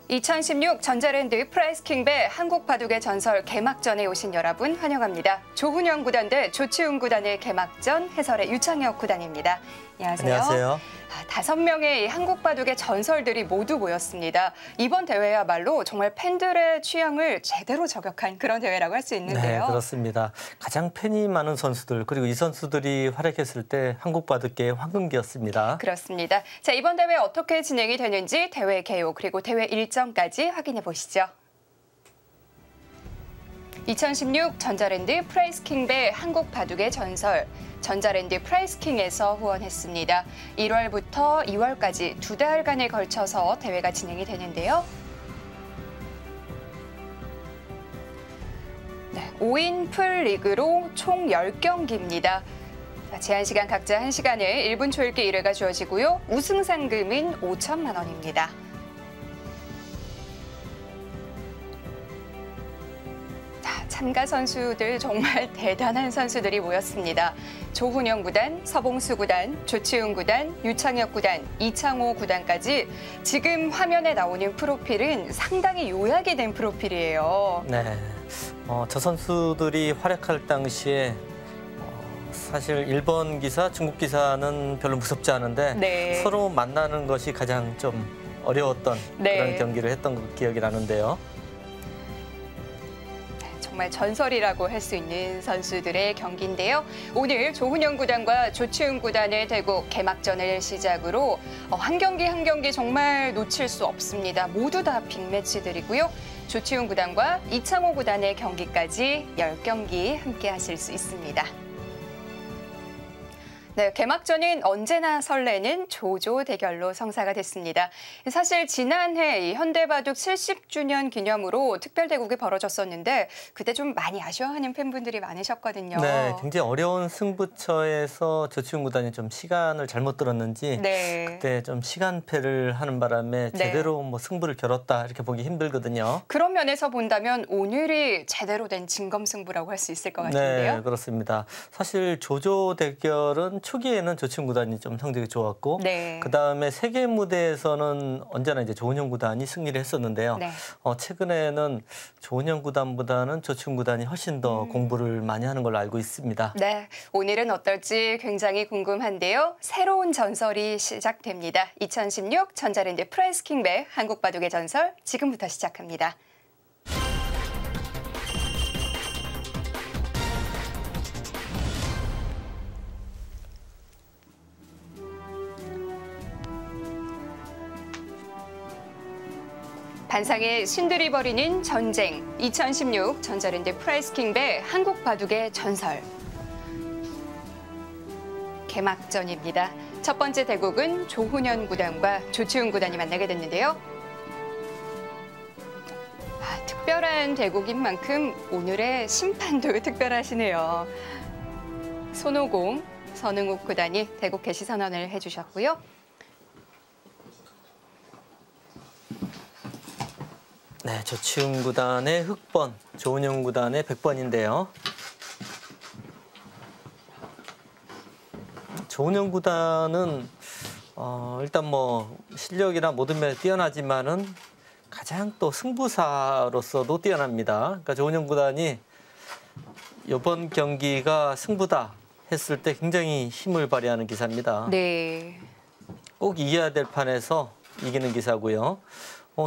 2016 전자랜드 프라이스킹배 한국바둑의 전설 개막전에 오신 여러분 환영합니다. 조훈영 구단 대 조치훈 구단의 개막전, 해설의 유창혁 구단입니다. 안녕하세요. 안녕하세요. 5명의 한국바둑의 전설들이 모두 모였습니다. 이번 대회야말로 정말 팬들의 취향을 제대로 저격한 그런 대회라고 할 수 있는데요. 네, 그렇습니다. 가장 팬이 많은 선수들, 그리고 이 선수들이 활약했을 때 한국바둑계의 황금기였습니다. 그렇습니다. 자, 이번 대회 어떻게 진행이 되는지 대회 개요 그리고 대회 일정까지 확인해 보시죠. 2016 전자랜드 프라이스킹배 한국바둑의 전설, 전자랜드 프라이스킹에서 후원했습니다. 1월부터 2월까지 2달간에 걸쳐서 대회가 진행이 되는데요. 5인 풀리그로 총 10경기입니다. 제한시간 각자 1시간에 1분 초읽기 1회가 주어지고요. 우승 상금은 5천만 원입니다. 참가 선수들 정말 대단한 선수들이 모였습니다. 조훈영 구단, 서봉수 구단, 조치훈 구단, 유창혁 구단, 이창호 구단까지 지금 화면에 나오는 프로필은 상당히 요약이 된 프로필이에요. 네, 저 선수들이 활약할 당시에 사실 일본 기사, 중국 기사는 별로 무섭지 않은데 네. 서로 만나는 것이 가장 좀 어려웠던 그런 경기를 했던 기억이 나는데요. 정말 전설이라고 할 수 있는 선수들의 경기인데요. 오늘 조훈영 구단과 조치훈 구단의 대국 개막전을 시작으로 한 경기 한 경기 정말 놓칠 수 없습니다. 모두 다 빅매치들이고요. 조치훈 구단과 이창호 구단의 경기까지 10경기 함께 하실 수 있습니다. 네, 개막전은 언제나 설레는 조조 대결로 성사가 됐습니다. 사실 지난해 현대바둑 70주년 기념으로 특별대국이 벌어졌었는데 그때 좀 많이 아쉬워하는 팬분들이 많으셨거든요. 네, 굉장히 어려운 승부처에서 조치훈 구단이 좀 시간을 잘못 들었는지 그때 좀 시간패를 하는 바람에 제대로 승부를 겨뤘다 이렇게 보기 힘들거든요. 그런 면에서 본다면 오늘이 제대로 된 진검승부라고 할 수 있을 것 같은데요. 네, 그렇습니다. 사실 조조 대결은 초기에는 조치훈 구단이 좀 성적이 좋았고 그다음에 세계 무대에서는 언제나 이제 조훈영 구단이 승리를 했었는데요. 최근에는 조훈영 구단보다는 조치훈 구단이 훨씬 더 공부를 많이 하는 걸로 알고 있습니다. 네, 오늘은 어떨지 굉장히 궁금한데요. 새로운 전설이 시작됩니다. 2016 전자랜드 프라이스킹배 한국바둑의 전설 지금부터 시작합니다. 반상의 신들이 벌이는 전쟁, 2016 전자랜드 프라이스킹배 한국바둑의 전설. 개막전입니다. 첫 번째 대국은 조훈현 구단과 조치훈 구단이 만나게 됐는데요. 특별한 대국인 만큼 오늘의 심판도 특별하시네요. 손오공, 선흥욱 구단이 대국 개시 선언을 해주셨고요. 네, 조치훈 구단의 흑번, 조훈영 구단의 백번인데요. 조훈영 구단은 일단 실력이나 모든 면에 뛰어나지만은 가장 또 승부사로서도 뛰어납니다. 그러니까 조훈영 구단이 이번 경기가 승부다 했을 때 굉장히 힘을 발휘하는 기사입니다. 네. 꼭 이겨야 될 판에서 이기는 기사고요.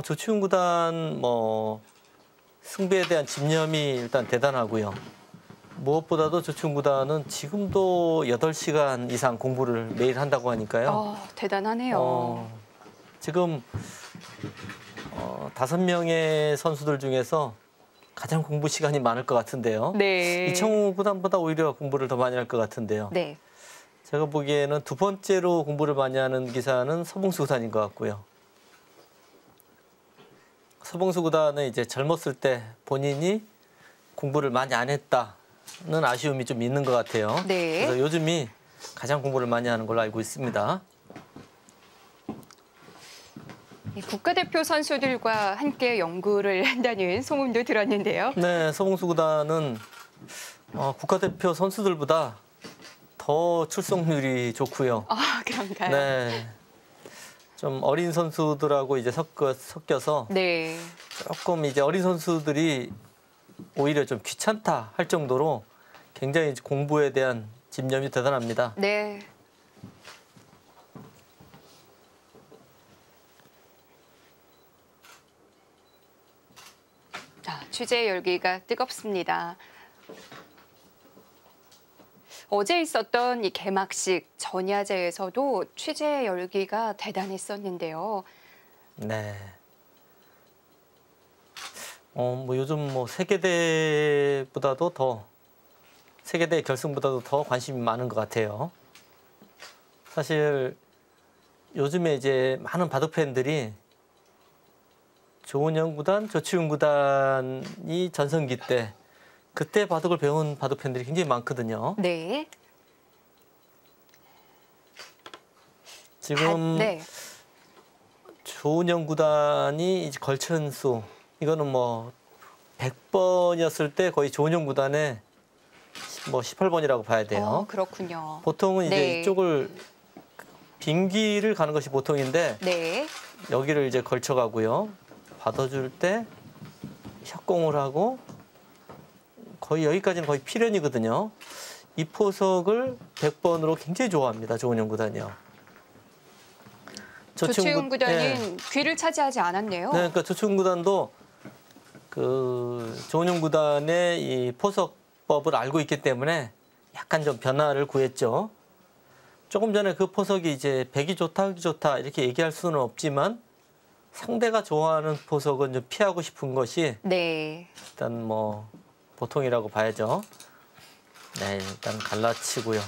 조치훈 구단 승부에 대한 집념이 일단 대단하고요. 무엇보다도 조치훈 구단은 지금도 8시간 이상 공부를 매일 한다고 하니까요. 대단하네요. 지금 5명의 선수들 중에서 가장 공부 시간이 많을 것 같은데요. 이창호 구단보다 오히려 공부를 더 많이 할 것 같은데요. 제가 보기에는 두 번째로 공부를 많이 하는 기사는 서봉수 구단인 것 같고요. 서봉수 구단은 이제 젊었을 때 본인이 공부를 많이 안 했다는 아쉬움이 좀 있는 것 같아요. 그래서 요즘이 가장 공부를 많이 하는 걸로 알고 있습니다. 국가대표 선수들과 함께 연구를 한다는 소문도 들었는데요. 네, 서봉수 구단은 국가대표 선수들보다 더 출석률이 좋고요. 그런가요? 네. 좀 어린 선수들하고 이제 섞여서 네. 조금 이제 어린 선수들이 오히려 좀 귀찮다 할 정도로 굉장히 공부에 대한 집념이 대단합니다. 네. 취재 열기가 뜨겁습니다. 어제 있었던 이 개막식 전야제에서도 취재 열기가 대단했었는데요. 네. 뭐 요즘 뭐 세계대보다도 더 세계대 결승보다도 더 관심이 많은 것 같아요. 사실 요즘에 이제 많은 바둑 팬들이 조은영 구단, 조치훈 구단이 전성기 때 그때 바둑을 배운 바둑 팬들이 굉장히 많거든요. 네. 지금 네. 조은영 구단이 이제 걸천수 이거는 뭐 100번이었을 때 거의 조은영 구단의 뭐 18번이라고 봐야 돼요. 그렇군요. 보통은 이제 네. 이쪽을 빙기를 가는 것이 보통인데 네. 여기를 이제 걸쳐가고요. 받아줄 때 협공을 하고 거의 여기까지는 거의 필연이거든요. 이 포석을 100번으로 굉장히 좋아합니다. 조은영 구단이요. 조치훈 구단은 귀를 차지하지 않았네요. 네, 그러니까 조치훈 구단도 그 조은영 구단의 이 포석법을 알고 있기 때문에 약간 좀 변화를 구했죠. 조금 전에 그 포석이 이제 백이 좋다, 흑이 좋다 이렇게 얘기할 수는 없지만 상대가 좋아하는 포석은 좀 피하고 싶은 것이 네. 일단 뭐 보통이라고 봐야죠. 네, 일단 갈라치고요.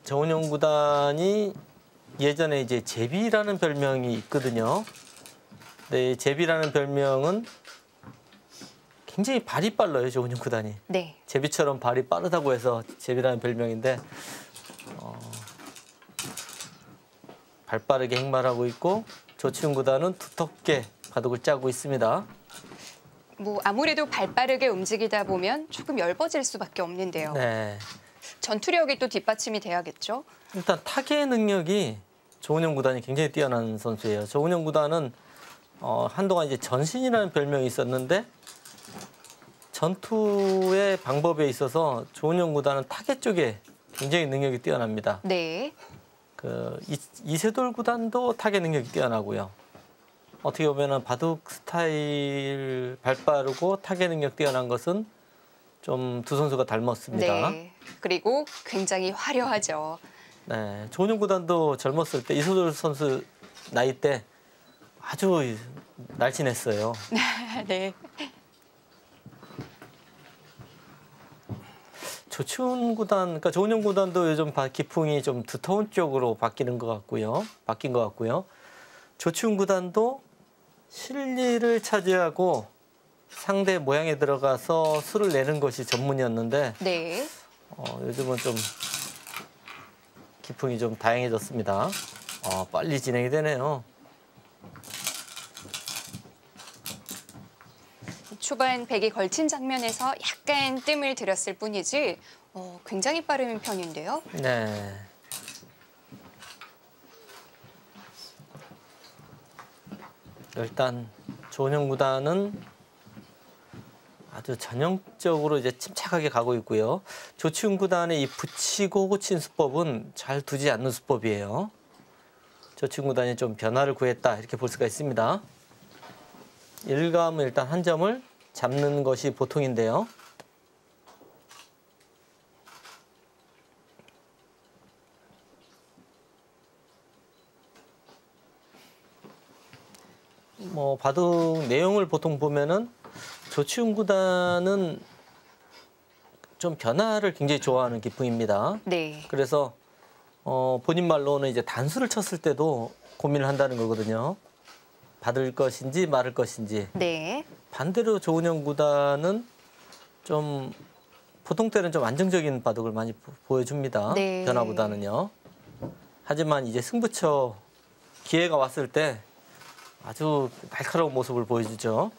조은영 구단이 예전에 이제 제비라는 별명이 있거든요. 네, 제비라는 별명은 굉장히 발이 빨라요, 조은영 구단이. 네. 제비처럼 발이 빠르다고 해서 제비라는 별명인데 발 빠르게 행발하고 있고 조치훈 구단은 두텁게 바둑을 짜고 있습니다. 뭐 아무래도 발 빠르게 움직이다 보면 조금 엷어질 수밖에 없는데요. 네. 전투력이 또 뒷받침이 돼야겠죠? 일단 타겟 능력이 조은영 구단이 굉장히 뛰어난 선수예요. 조은영 구단은 한동안 이제 전신이라는 별명이 있었는데 전투의 방법에 있어서 조은영 구단은 타겟 쪽에 굉장히 능력이 뛰어납니다. 네. 그 이세돌 구단도 타겟 능력이 뛰어나고요. 어떻게 보면은 바둑 스타일 발 빠르고 타겟 능력 뛰어난 것은 좀 두 선수가 닮았습니다. 네. 그리고 굉장히 화려하죠. 네, 조은영 구단도 젊었을 때 이세돌 선수 나이 때 아주 날씬했어요. 네. 조치훈 구단, 그러니까 조은영 구단도 요즘 기풍이 좀 두터운 쪽으로 바뀐 것 같고요. 조치훈 구단도 실리를 차지하고 상대 모양에 들어가서 수를 내는 것이 전문이었는데 네. 요즘은 좀 기풍이 좀 다양해졌습니다. 빨리 진행이 되네요. 초반 백이 걸친 장면에서 약간 뜸을 들였을 뿐이지 굉장히 빠른 편인데요. 네. 일단 조은영 구단은 아주 전형적으로 이제 침착하게 가고 있고요. 조치훈 구단의 이 붙이고 고친 수법은 잘 두지 않는 수법이에요. 조치훈 구단이 좀 변화를 구했다 이렇게 볼 수가 있습니다. 일감은 일단 한 점을 잡는 것이 보통인데요. 뭐 바둑 내용을 보통 보면은 조치훈 구단은 좀 변화를 굉장히 좋아하는 기풍입니다. 네. 그래서 본인 말로는 이제 단수를 쳤을 때도 고민을 한다는 거거든요. 받을 것인지 말을 것인지. 네. 반대로 조은영 구단은 좀 보통 때는 좀 안정적인 바둑을 많이 보여줍니다. 네. 변화보다는요. 하지만 이제 승부처 기회가 왔을 때 아주 날카로운 모습을 보여주죠.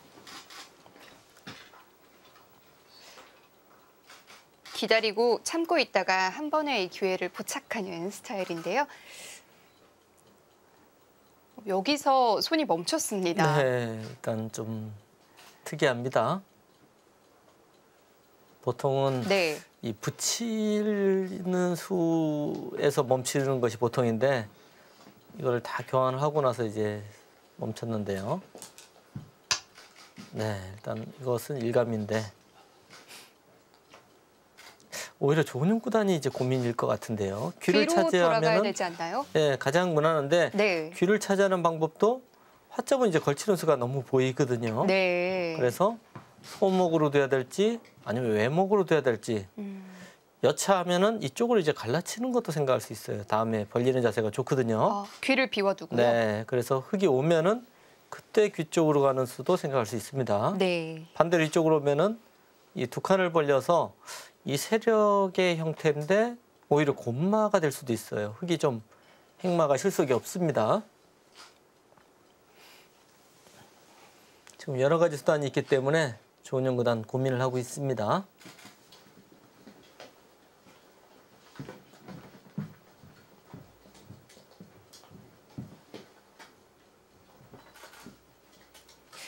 기다리고 참고 있다가 한 번의 이 기회를 포착하는 스타일인데요. 여기서 손이 멈췄습니다. 네, 일단 좀 특이합니다. 보통은 네. 이 붙이는 수에서 멈추는 것이 보통인데 이걸 다 교환을 하고 나서 이제 멈췄는데요. 네, 일단 이것은 일감인데 오히려 조은영 구단이 이제 고민일 것 같은데요. 귀를 돌아가야 되지 않나요? 네, 가장 무난한데 네. 귀를 차지하는 방법도 화점은 이제 걸치는 수가 너무 보이거든요. 네. 그래서 소목으로 돼야 될지 아니면 외목으로 돼야 될지 여차하면은 이쪽으로 이제 갈라치는 것도 생각할 수 있어요. 다음에 벌리는 자세가 좋거든요. 귀를 비워두고요. 네, 그래서 흙이 오면은 그때 귀 쪽으로 가는 수도 생각할 수 있습니다. 네. 반대로 이쪽으로 오면은 이 두 칸을 벌려서 이 세력의 형태인데 오히려 곰마가 될 수도 있어요. 흙이 좀 행마가 실속이 없습니다. 지금 여러 가지 수단이 있기 때문에 조은영 구단 고민을 하고 있습니다.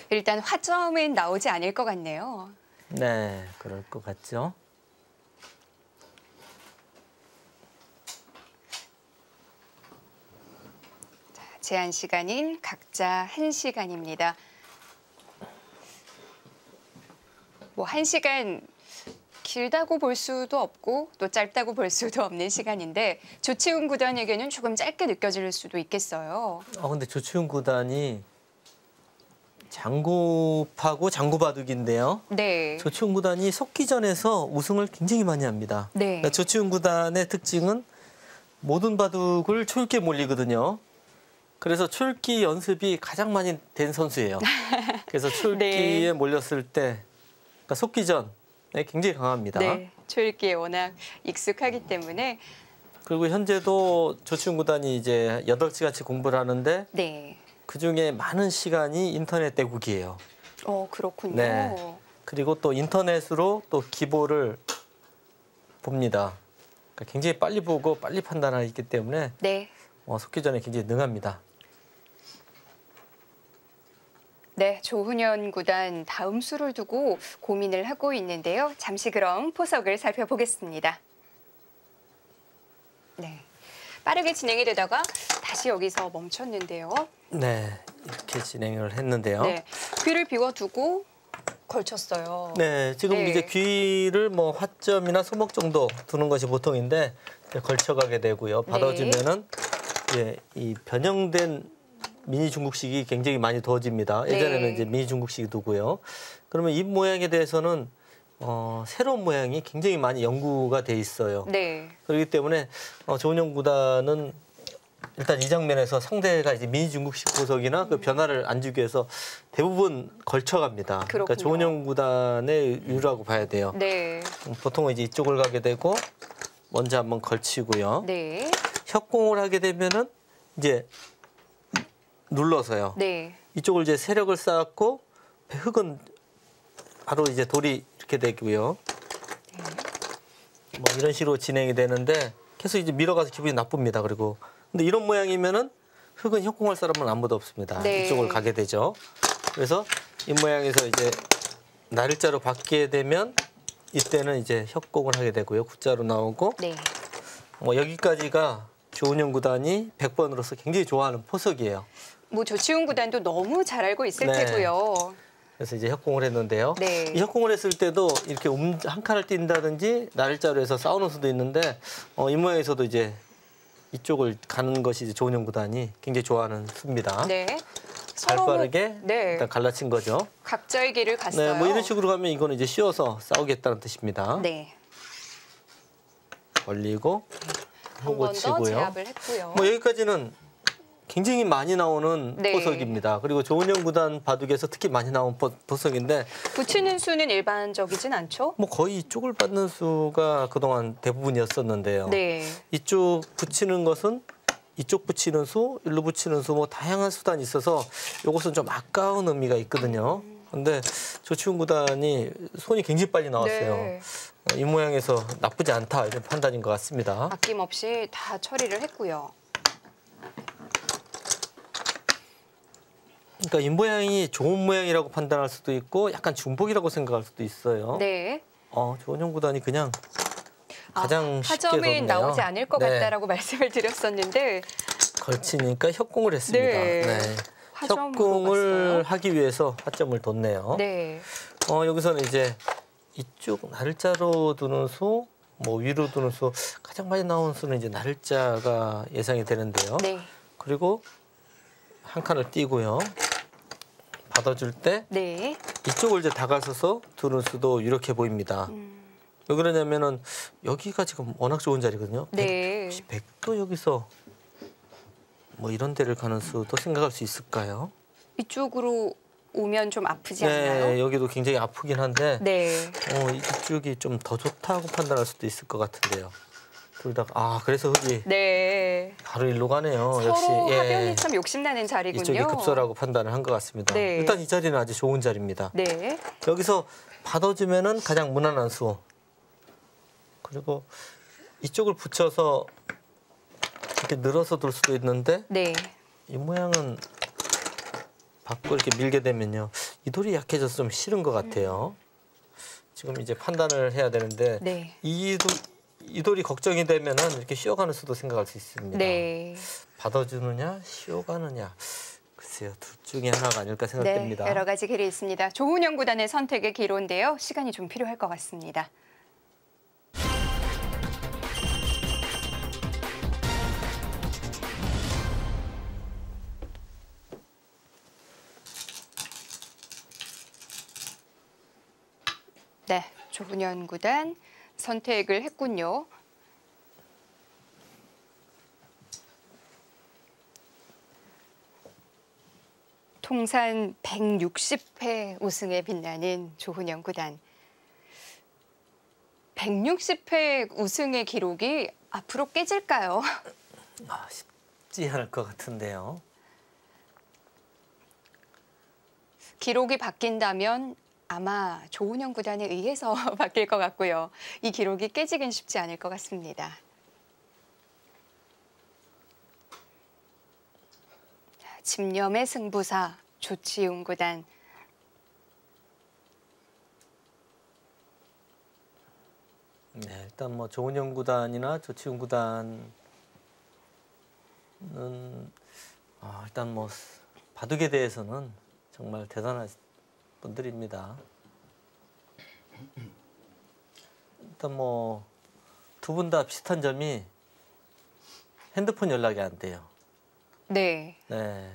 일단 화점은 나오지 않을 것 같네요. 네, 그럴 것 같죠. 자, 제한 시간인 각자 1시간입니다. 뭐 1시간 길다고 볼 수도 없고 또 짧다고 볼 수도 없는 시간인데 조치훈 구단에게는 조금 짧게 느껴질 수도 있겠어요. 근데 조치훈 구단이 장구파고 장구바둑인데요. 네. 조치훈 구단이 속기전에서 우승을 굉장히 많이 합니다. 네. 그러니까 조치훈 구단의 특징은 모든 바둑을 초읽기에 몰리거든요. 그래서 초읽기 연습이 가장 많이 된 선수예요. 그래서 초읽기에 네. 몰렸을 때 그러니까 속기전에 굉장히 강합니다. 네. 초읽기에 워낙 익숙하기 때문에. 그리고 현재도 조치훈 구단이 이제 8시간치 공부를 하는데 네. 그중에 많은 시간이 인터넷 대국이에요. 그렇군요. 네. 그리고 또 인터넷으로 또 기보를 봅니다. 그러니까 굉장히 빨리 보고 빨리 판단하기 때문에 네. 속기전에 굉장히 능합니다. 네, 조훈현 구단 다음 수를 두고 고민을 하고 있는데요. 잠시 그럼 포석을 살펴보겠습니다. 네, 빠르게 진행이 되다가 다시 여기서 멈췄는데요. 네, 이렇게 진행을 했는데요. 네, 귀를 비워두고 걸쳤어요. 네, 지금 네. 이제 귀를 뭐 화점이나 소목 정도 두는 것이 보통인데 걸쳐가게 되고요. 받아주면은 이 변형된 미니 중국식이 굉장히 많이 두어집니다. 예전에는 네. 이제 미니 중국식이 두고요. 그러면 입 모양에 대해서는 새로운 모양이 굉장히 많이 연구가 돼 있어요. 네. 그렇기 때문에 조은영 구단은 일단 이 장면에서 상대가 이제 미니 중국식 보석이나 그 변화를 안 주기 위해서 대부분 걸쳐갑니다. 그렇군요. 그러니까 조은영 구단의 이유라고 봐야 돼요. 네. 보통은 이제 이쪽을 가게 되고 먼저 한번 걸치고요. 네. 협공을 하게 되면은 이제 눌러서요. 네. 이쪽을 이제 세력을 쌓았고 흙은 바로 이제 돌이 이렇게 되고요. 뭐 이런 식으로 진행이 되는데 계속 이제 밀어가서 기분이 나쁩니다. 그리고 근데 이런 모양이면은 흙은 협공할 사람은 아무도 없습니다. 네. 이쪽을 가게 되죠. 그래서 이 모양에서 이제 날일자로 바뀌게 되면 이때는 이제 협공을 하게 되고요. 굿자로 나오고 네. 뭐 여기까지가 조은영 구단이 100번으로서 굉장히 좋아하는 포석이에요. 뭐 조치훈 구단도 너무 잘 알고 있을 네. 테고요. 그래서 이제 협공을 했는데요. 네. 이 협공을 했을 때도 이렇게 한 칸을 뛴다든지 날일자로 해서 싸우는 수도 있는데 이 모양에서도 이제 이쪽을 가는 것이 이제 조은영 구단이 굉장히 좋아하는 수입니다. 네. 발 빠르게 네. 일단 갈라친 거죠. 각자의 길을 갔어요. 네, 뭐 이런 식으로 가면 이거는 이제 씌워서 싸우겠다는 뜻입니다. 네. 벌리고 한 번 더 치고요. 제압을 했고요. 뭐 여기까지는 굉장히 많이 나오는 네. 포석입니다. 그리고 조은영 구단 바둑에서 특히 많이 나온 포석인데 붙이는 수는 일반적이진 않죠? 뭐 거의 이쪽을 받는 수가 그동안 대부분이었었는데요. 네. 이쪽 붙이는 것은 이쪽 붙이는 수, 일로 붙이는 수 뭐 다양한 수단이 있어서 이것은 좀 아까운 의미가 있거든요. 근데 조치훈 구단이 손이 굉장히 빨리 나왔어요. 네. 이 모양에서 나쁘지 않다 이런 판단인 것 같습니다. 아낌없이 다 처리를 했고요. 그러니까 이 모양이 좋은 모양이라고 판단할 수도 있고 약간 중복이라고 생각할 수도 있어요. 네. 조은영 구단이 그냥 가장 쉽게 타점은 뒀네요. 나오지 않을 것 같다라고 말씀을 드렸었는데 걸치니까 협공을 했습니다. 네. 협공을 하기 위해서 타점을 뒀네요. 네. 여기서는 이제 이쪽 날짜로 두는 수, 뭐 위로 두는 수 가장 많이 나오는 수는 이제 날짜가 예상이 되는데요. 네. 그리고 한 칸을 띄고요. 받아줄 때 네. 이쪽을 이제 다가서서 두는 수도 이렇게 보입니다. 왜 그러냐면은 여기가 지금 워낙 좋은 자리거든요. 네. 100도 여기서 뭐 이런 데를 가는 수도 생각할 수 있을까요? 이쪽으로 오면 좀 아프지 않나요? 네, 여기도 굉장히 아프긴 한데 네. 이쪽이 좀 더 좋다고 판단할 수도 있을 것 같은데요. 둘 다 그래서 흙이 네. 바로 일로 가네요. 서로 역시 하변이 참 욕심나는 자리군요. 이쪽이 급소라고 판단을 한 것 같습니다. 네. 일단 이 자리는 아주 좋은 자리입니다. 네. 여기서 받아주면은 가장 무난한 수. 그리고 이쪽을 붙여서 이렇게 늘어서 둘 수도 있는데 네. 이 모양은 밖으로 이렇게 밀게 되면요. 이 돌이 약해져서 좀 싫은 것 같아요. 지금 이제 판단을 해야 되는데 네. 이 돌이 걱정이 되면은 이렇게 쉬어가는 수도 생각할 수 있습니다. 네. 받아주느냐, 쉬어가느냐. 글쎄요, 둘 중에 하나가 아닐까 생각됩니다. 네, 여러 가지 길이 있습니다. 조은영 구단의 선택의 기로인데요. 시간이 좀 필요할 것 같습니다. 네, 조은영 구단 선택을 했군요. 통산 160회 우승에 빛나는 조은영 구단. 160회 우승의 기록이 앞으로 깨질까요? 쉽지 않을 것 같은데요. 기록이 바뀐다면 아마 조은영 구단에 의해서 바뀔 것 같고요. 이 기록이 깨지긴 쉽지 않을 것 같습니다. 집념의 승부사 조치웅 구단. 네, 일단 뭐 조은영 구단이나 조치웅 구단은 일단 뭐 바둑에 대해서는 정말 대단한 분들입니다. 일단 뭐 두 분 다 비슷한 점이 핸드폰 연락이 안 돼요. 네. 네.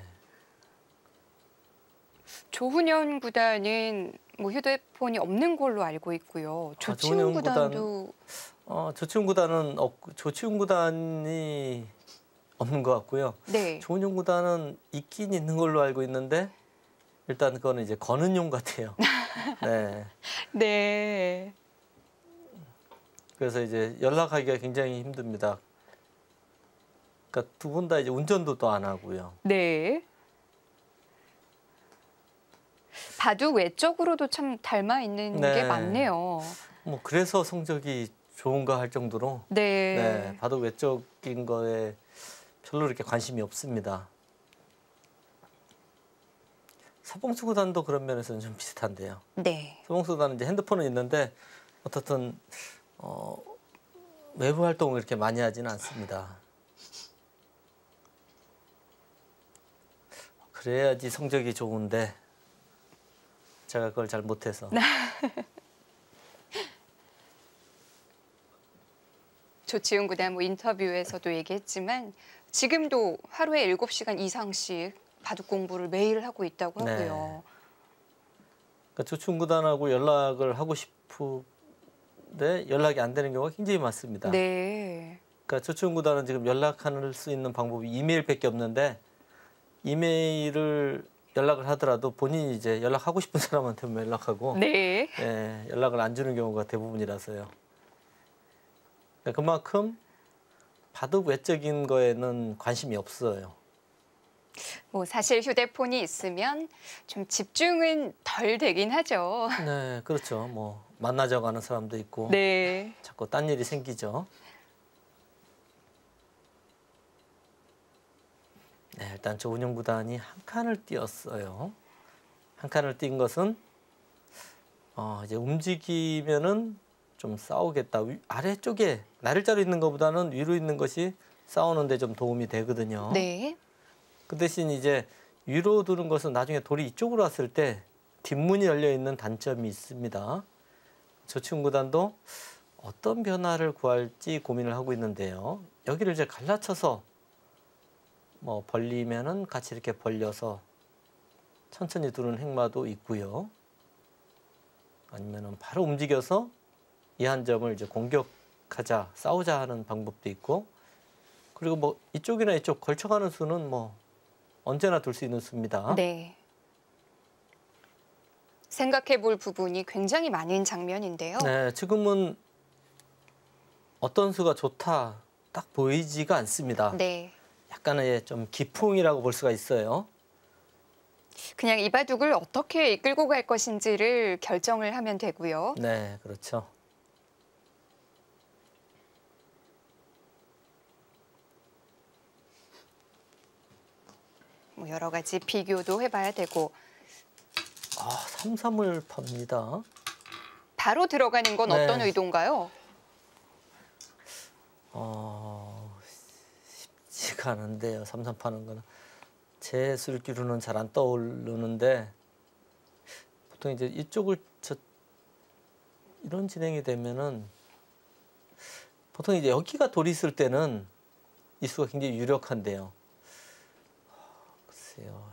조은영 구단은 뭐 휴대폰이 없는 걸로 알고 있고요. 조치웅 구단도 조치웅 구단은 없고 조치웅 구단이 없는 것 같고요. 네. 조은영 구단은 있긴 있는 걸로 알고 있는데 일단 그거는 이제 거는 용 같아요. 네. 네. 그래서 이제 연락하기가 굉장히 힘듭니다. 그러니까 두 분 다 이제 운전도 또 안 하고요. 네. 바둑 외적으로도 참 닮아 있는 게 많네요. 뭐 그래서 성적이 좋은가 할 정도로 네. 바둑 외적인 거에 별로 이렇게 관심이 없습니다. 서봉수 구단도 그런 면에서는 좀 비슷한데요. 네. 서봉수 구단은 이제 핸드폰은 있는데 어떻든 외부 활동을 이렇게 많이 하지는 않습니다. 그래야지 성적이 좋은데 제가 그걸 잘 못해서. 조치웅 구단 뭐 인터뷰에서도 얘기했지만 지금도 하루에 7시간 이상씩 바둑 공부를 매일 하고 있다고 하고요. 네. 그러니까 조치웅 구단하고 연락을 하고 싶은데 연락이 안 되는 경우가 굉장히 많습니다. 네. 그러니까 조치웅 구단은 지금 연락할 수 있는 방법이 이메일밖에 없는데 이메일을 연락을 하더라도 본인이 이제 연락하고 싶은 사람한테만 연락하고 네. 연락을 안 주는 경우가 대부분이라서요. 그러니까 그만큼 바둑 외적인 거에는 관심이 없어요. 뭐 사실 휴대폰이 있으면 좀 집중은 덜 되긴 하죠. 네, 그렇죠. 뭐 만나자고 하는 사람도 있고 네. 자꾸 딴 일이 생기죠. 네, 일단 조은영 구단이 한 칸을 띄었어요. 한 칸을 띈 것은 이제 움직이면은 좀 싸우겠다. 아래쪽에 날짜로 있는 것보다는 위로 있는 것이 싸우는데 좀 도움이 되거든요. 네. 그 대신 이제 위로 두는 것은 나중에 돌이 이쪽으로 왔을 때 뒷문이 열려 있는 단점이 있습니다. 조치훈 구단도 어떤 변화를 구할지 고민을 하고 있는데요. 여기를 이제 갈라쳐서 뭐 벌리면은 같이 이렇게 벌려서 천천히 두는 행마도 있고요. 아니면은 바로 움직여서 이 한 점을 이제 공격하자, 싸우자 하는 방법도 있고, 그리고 뭐 이쪽이나 이쪽 걸쳐가는 수는 뭐 언제나 둘 수 있는 수입니다. 네. 생각해 볼 부분이 굉장히 많은 장면인데요. 네, 지금은 어떤 수가 좋다 딱 보이지가 않습니다. 네. 약간의 좀 기풍이라고 볼 수가 있어요. 그냥 이 바둑을 어떻게 이끌고 갈 것인지를 결정을 하면 되고요. 네, 그렇죠. 뭐 여러 가지 비교도 해봐야 되고. 3-3을 팝니다. 바로 들어가는 건 네. 어떤 의도인가요? 쉽지가 않은데요. 3-3 파는 거는. 제 술기로는 잘 안 떠오르는데 보통 이제 이쪽을 이런 진행이 되면은 보통 이제 여기가 돌이 있을 때는 이 수가 굉장히 유력한데요. 글쎄요.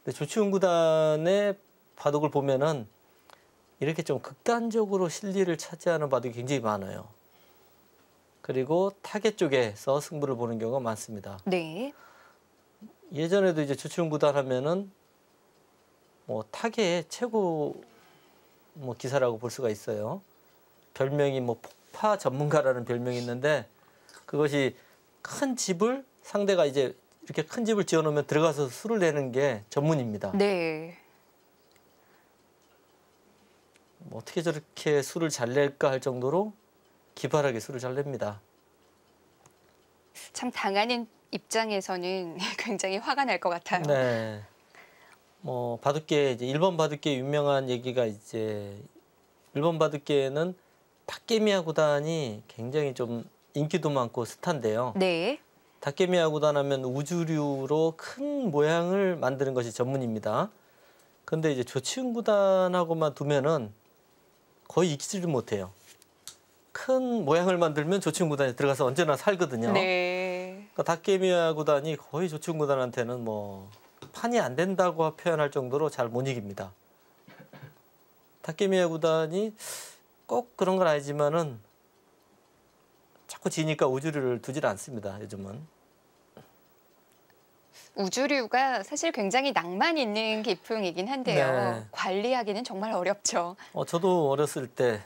근데 조치훈 구단의 바둑을 보면은 이렇게 좀 극단적으로 실리를 차지하는 바둑이 굉장히 많아요. 그리고 타겟 쪽에서 승부를 보는 경우가 많습니다. 네. 예전에도 이제 조치훈 구단 하면은 뭐 타계의 최고 뭐 기사라고 볼 수가 있어요. 별명이 뭐 폭파 전문가라는 별명이 있는데 그것이 큰 집을 상대가 이제 이렇게 큰 집을 지어놓으면 들어가서 수를 내는 게 전문입니다. 네. 뭐 어떻게 저렇게 수를 잘 낼까 할 정도로 기발하게 수를 잘 냅니다. 참 당하는 입장에서는 굉장히 화가 날 것 같아요. 네. 뭐 바둑계 이제 일본 바둑계 유명한 얘기가 이제 일본 바둑계에는 다케미야 구단이 굉장히 좀 인기도 많고 스타인데요. 네. 다케미야 구단 하면 우주류로 큰 모양을 만드는 것이 전문입니다. 근데 이제 조치훈 구단하고만 두면은 거의 이기지를 못해요. 큰 모양을 만들면 조치훈 구단이 들어가서 언제나 살거든요. 네. 그러니까 다케미야 구단이 거의 조치훈 구단한테는 뭐 판이 안 된다고 표현할 정도로 잘 못 이깁니다. 다케미야 구단이 꼭 그런 건 아니지만은 자꾸 지니까 우주류를 두질 않습니다. 요즘은. 우주류가 사실 굉장히 낭만 있는 기풍이긴 한데요. 네. 관리하기는 정말 어렵죠. 저도 어렸을 때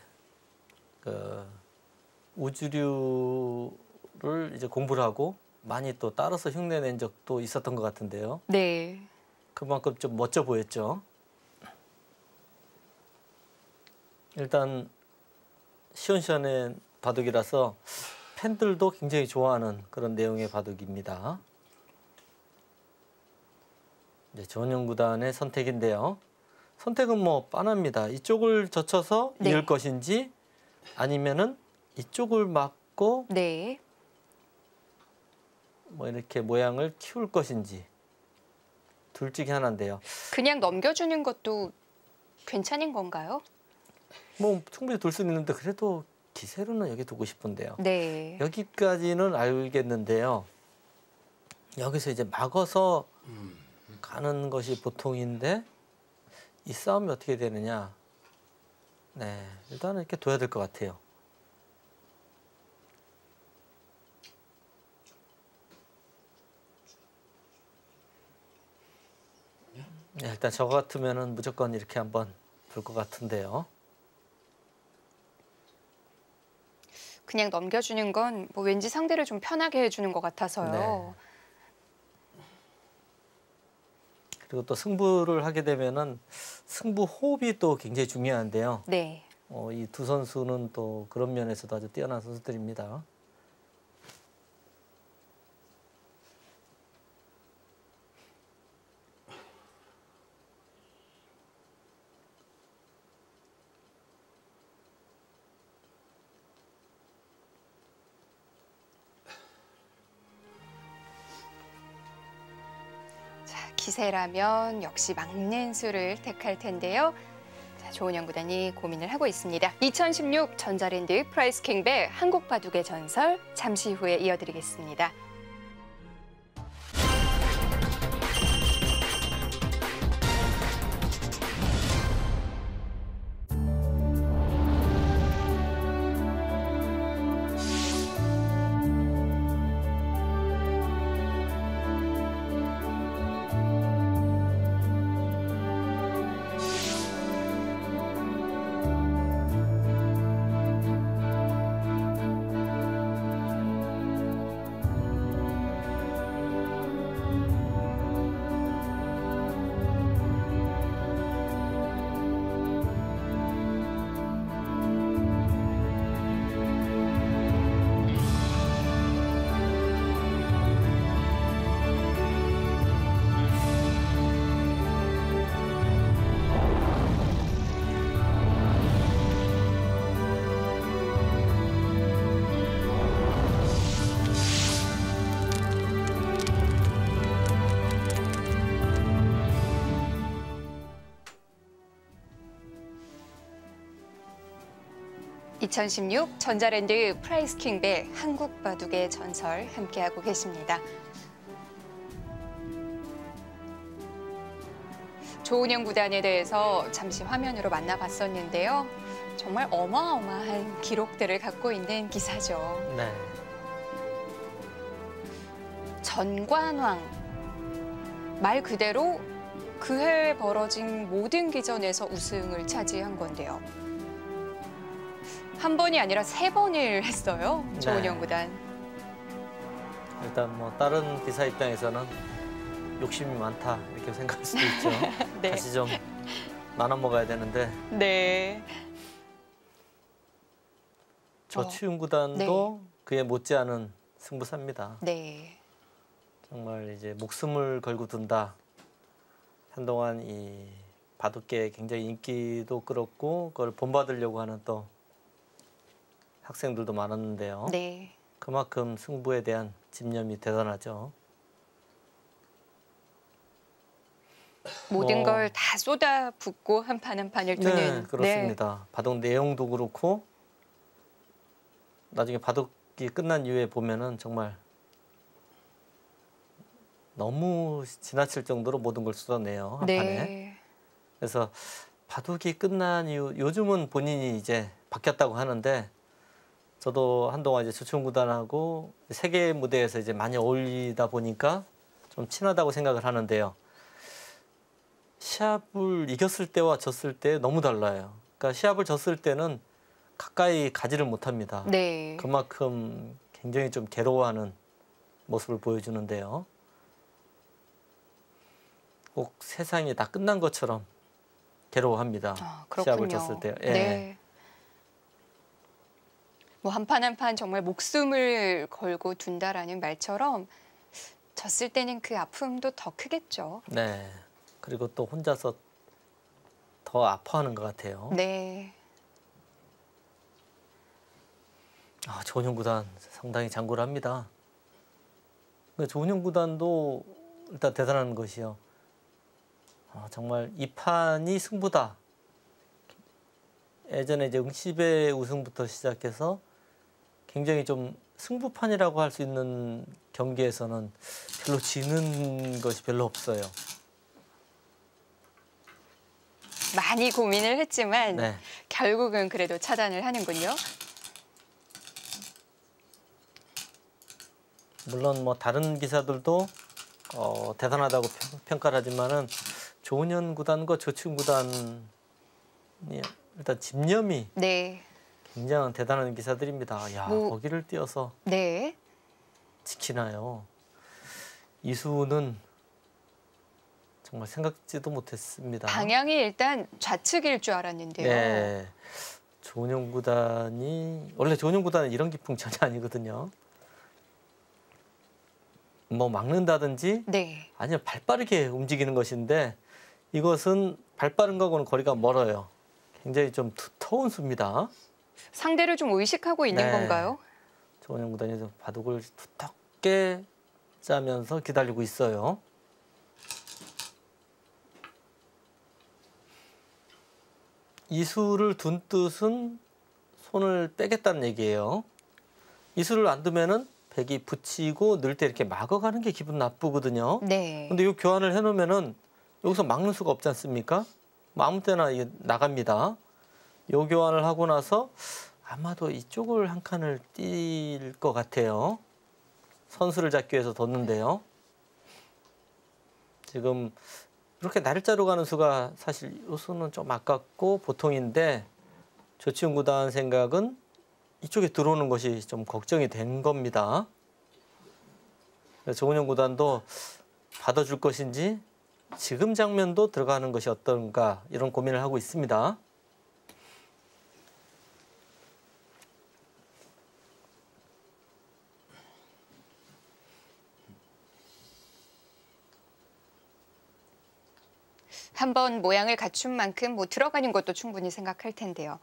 우주류를 이제 공부를 하고 많이 또 따라서 흉내낸 적도 있었던 것 같은데요. 네. 그만큼 좀 멋져 보였죠. 일단 시원시원한 바둑이라서 팬들도 굉장히 좋아하는 그런 내용의 바둑입니다. 이제 조은영 구단의 선택인데요. 선택은 뭐 빤합니다. 이쪽을 젖혀서 네. 이을 것인지 아니면은 이쪽을 막고 네. 뭐 이렇게 모양을 키울 것인지 둘 중에 하나인데요. 그냥 넘겨주는 것도 괜찮은 건가요? 뭐 충분히 둘 수 있는데 그래도 기세로는 여기 두고 싶은데요. 네. 여기까지는 알겠는데요. 여기서 이제 막아서 가는 것이 보통인데 이 싸움이 어떻게 되느냐. 네, 일단은 이렇게 둬야 될 것 같아요. 네, 일단 저 같으면은 무조건 이렇게 한번 둘 것 같은데요. 그냥 넘겨주는 건 뭐 왠지 상대를 좀 편하게 해주는 것 같아서요. 네. 그리고 또 승부를 하게 되면은 승부 호흡이 또 굉장히 중요한데요. 네. 이 두 선수는 또 그런 면에서도 아주 뛰어난 선수들입니다. 기세라면 역시 막는 수를 택할 텐데요. 자, 조은영 구단이 고민을 하고 있습니다. 2016 전자랜드 프라이스킹배 한국 바둑의 전설 잠시 후에 이어드리겠습니다. (2016) 전자랜드 프라이스킹배 한국 바둑의 전설 함께하고 계십니다. 조은영 구단에 대해서 잠시 화면으로 만나봤었는데요. 정말 어마어마한 기록들을 갖고 있는 기사죠. 네. 전관왕. 말 그대로 그 해에 벌어진 모든 기전에서 우승을 차지한 건데요. 한 번이 아니라 3번을 했어요. 조은영 구단. 일단 뭐 다른 기사 입장에서는 욕심이 많다 이렇게 생각할 수도 있죠. 네. 다시 좀 나눠 먹어야 되는데. 네. 조치훈 구단도 네. 그에 못지않은 승부사입니다. 네. 정말 이제 목숨을 걸고 둔다. 한동안 이 바둑계에 굉장히 인기도 끌었고 그걸 본받으려고 하는 또 학생들도 많았는데요. 네. 그만큼 승부에 대한 집념이 대단하죠. 모든 걸 다 쏟아붓고 한 판 한 판을 두는. 네, 그렇습니다. 바둑 내용도 그렇고 나중에 바둑이 끝난 이후에 보면은 정말 너무 지나칠 정도로 모든 걸 쏟아내요. 한 네. 판에. 그래서 바둑이 끝난 이후 요즘은 본인이 이제 바뀌었다고 하는데 저도 한동안 이제 조치훈 구단하고 세계 무대에서 이제 많이 어울리다 보니까 좀 친하다고 생각을 하는데요. 시합을 이겼을 때와 졌을 때 너무 달라요. 그러니까 시합을 졌을 때는 가까이 가지를 못합니다. 네. 그만큼 굉장히 좀 괴로워하는 모습을 보여주는데요. 꼭 세상이 다 끝난 것처럼 괴로워합니다. 시합을 졌을 때. 예. 네. 뭐 한 판 한 판 정말 목숨을 걸고 둔다라는 말처럼 졌을 때는 그 아픔도 더 크겠죠. 네. 그리고 또 혼자서 더 아파하는 것 같아요. 네. 조은영 구단 상당히 장골합니다. 조은영 구단도 일단 대단한 것이요. 정말 이 판이 승부다. 예전에 이제 응시배 우승부터 시작해서 굉장히 좀 승부판이라고 할 수 있는 경기에서는 별로 지는 것이 별로 없어요. 많이 고민을 했지만 네. 결국은 그래도 차단을 하는군요. 물론 뭐 다른 기사들도 대단하다고 평가를 하지만은 조은영 구단과 조치훈 구단이 일단 집념이 네. 굉장히 대단한 기사들입니다. 야, 거기를 뛰어서 네. 지키나요? 이수는 정말 생각지도 못했습니다. 방향이 일단 좌측일 줄 알았는데요. 네. 조은영 구단이 원래 조은영 구단은 이런 기풍 전혀 아니거든요. 뭐 막는다든지 네. 아니면 발 빠르게 움직이는 것인데 이것은 발 빠른 거하고는 거리가 멀어요. 굉장히 좀 두터운 수입니다. 상대를 좀 의식하고 있는 네. 건가요? 조은영 구단이 바둑을 두텁게 짜면서 기다리고 있어요. 이수를 둔 뜻은 손을 빼겠다는 얘기예요. 이수를 안 두면은 백이 붙이고 늘 때 이렇게 막아가는 게 기분 나쁘거든요. 네. 근데 이 교환을 해놓으면은 여기서 막는 수가 없지 않습니까? 뭐 아무 때나 이게 나갑니다. 요 교환을 하고 나서 아마도 이쪽을 한 칸을 뛸 것 같아요. 선수를 잡기 위해서 뒀는데요. 지금 이렇게 날짜로 가는 수가 사실 이 수는 좀 아깝고 보통인데 조치훈 구단 생각은 이쪽에 들어오는 것이 좀 걱정이 된 겁니다. 조훈현 구단도 받아줄 것인지 지금 장면도 들어가는 것이 어떤가 이런 고민을 하고 있습니다. 한번 모양을 갖춘 만큼 뭐 들어가는 것도 충분히 생각할 텐데요.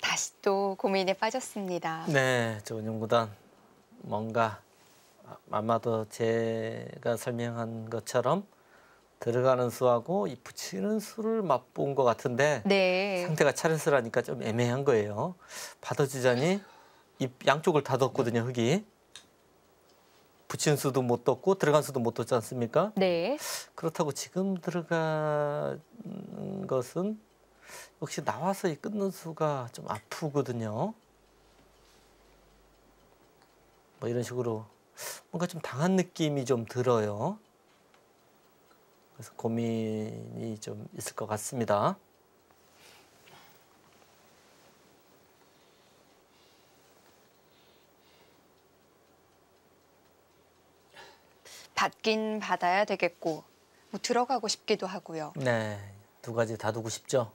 다시 또 고민에 빠졌습니다. 네, 조훈현 구단 뭔가 아마도 제가 설명한 것처럼 들어가는 수하고 이 붙이는 수를 맛본 것 같은데 네. 상태가 차례스라니까 좀 애매한 거예요. 받아주자니 이 양쪽을 다 뒀거든요, 흙이. 붙인 수도 못 뒀고 들어간 수도 못 뒀지 않습니까? 네. 그렇다고 지금 들어간 것은 역시 나와서 이 끊는 수가 좀 아프거든요. 뭐 이런 식으로 뭔가 좀 당한 느낌이 좀 들어요. 그래서 고민이 좀 있을 것 같습니다. 받긴 받아야 되겠고 뭐 들어가고 싶기도 하고요. 네, 두 가지 다 두고 싶죠.